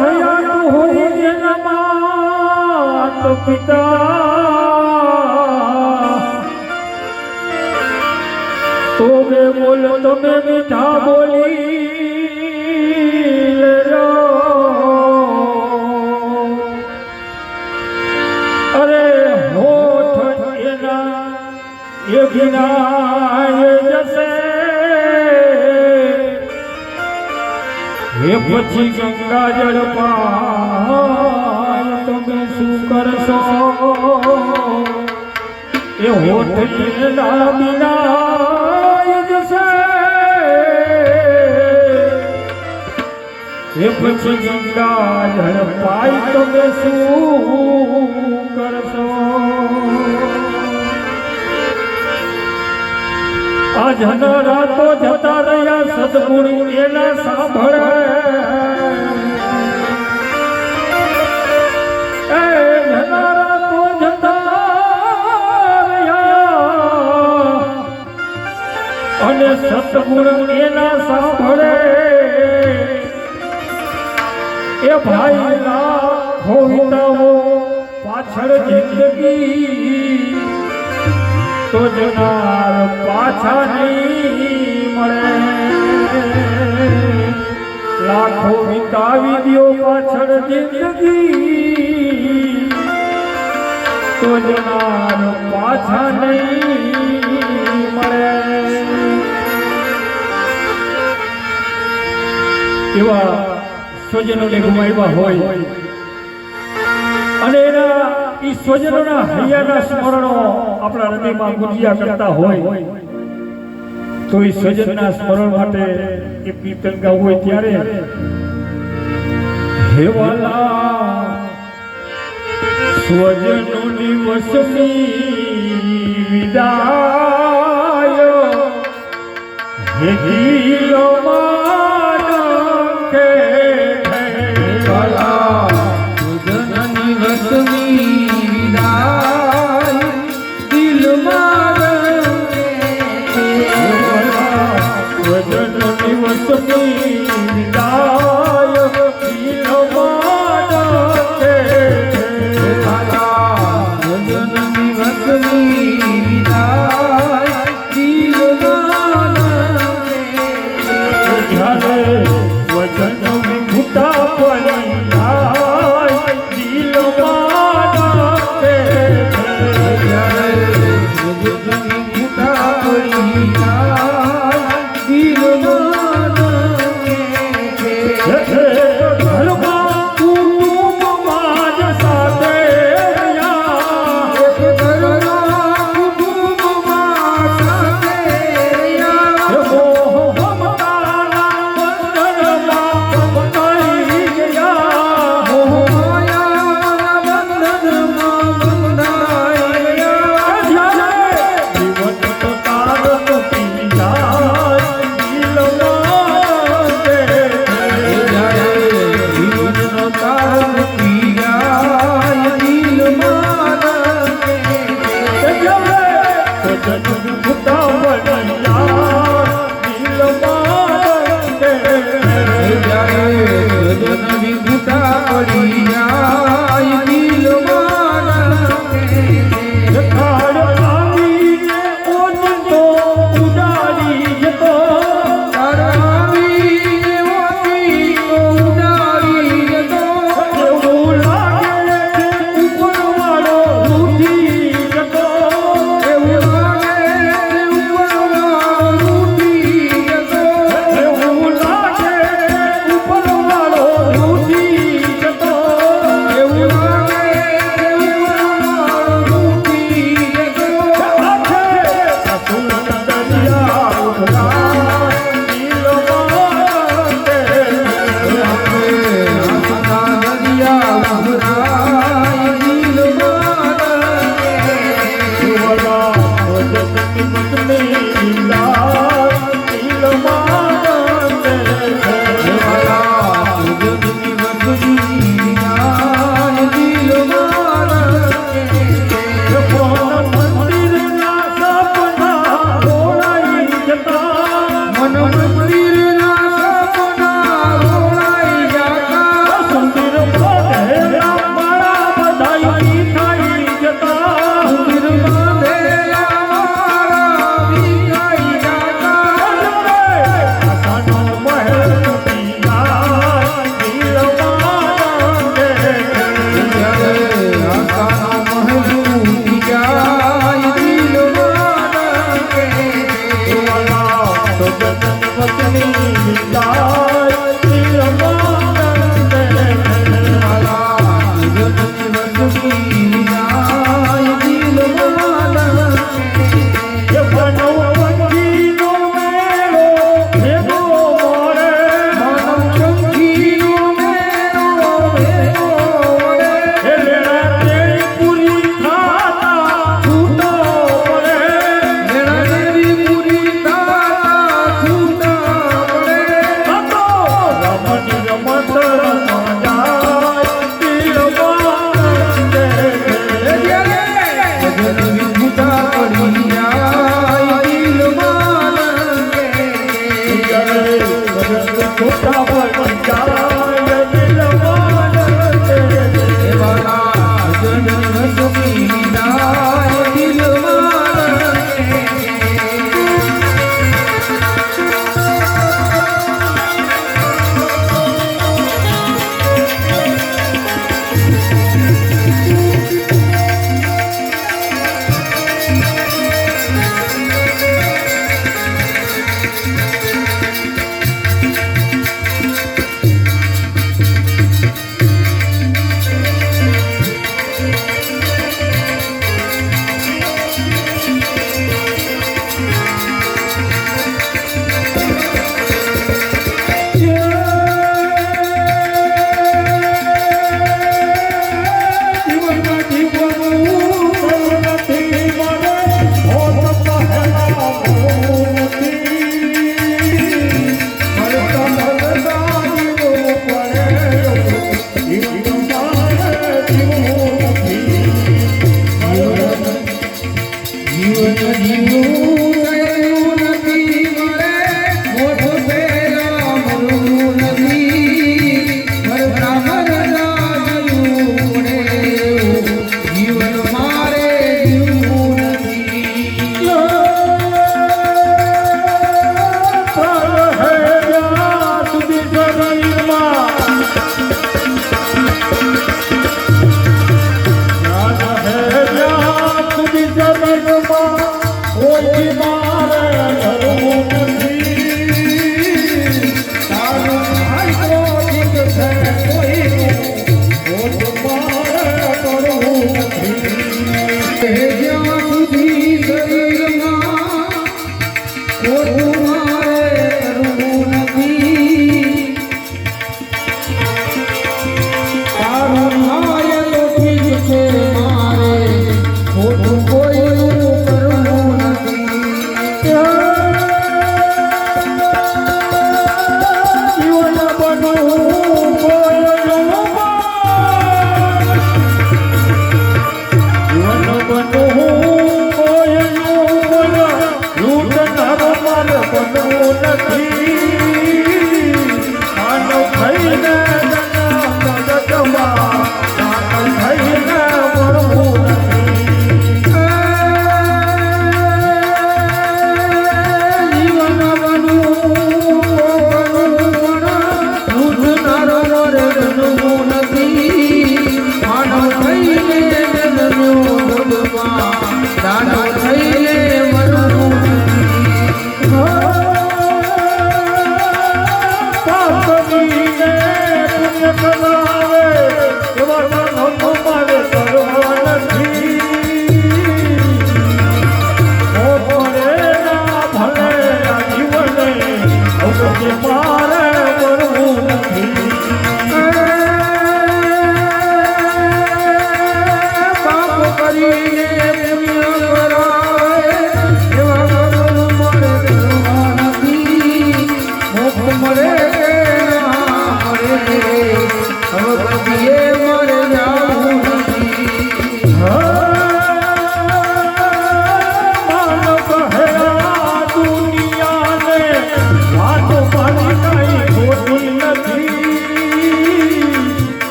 હયાત હોય એના માત પિતા તો બે બોલ તમે મીઠા બોલી અરે હોઠ એના એ વિનાય જશે એ પછી ગંગા જળ પાય તમે શું કરશો એ હોઠ એના વિનાય જશે એ પછી ગંગા જળ પાય તમે શું કરશો આ જનરા તો જતા રહ્યા સદગુરુ એના સાંભળે એ જનરા તો જતા રહ્યા અને સદગુરુ એના સાંભળે એ ભાઈ લાખો વિતાવો પાછળ જિંદગી તો જનાર પાછા નહીં મળે લાખો વિતાવી દ્યો પાછળ જિંદગી તો જનાર પાછા નહીં મળે એવા સ્વજનોને ગુમાવ્યા હોય અને એના ઈ સ્વજનોના હૈયાના સ્મરણો આપણા હૃદયમાં ગુંજ્યા કરતા હોય તો ઈ સ્વજનના સ્મરણ માટે એ કીર્તન ગાવું હોય ત્યારે હે વાલા સ્વજનોની વસમી વિદાય હે દિલો માન કે વાલા સ્વજનોની વસમી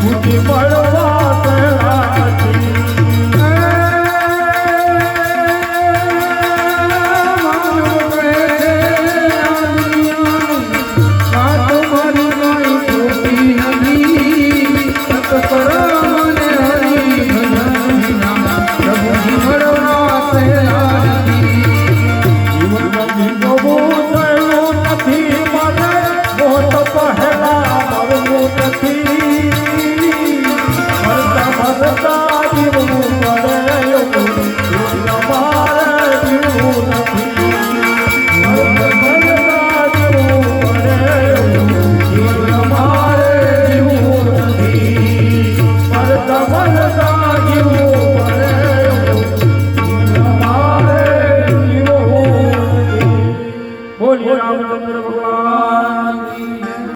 સુધી મળવા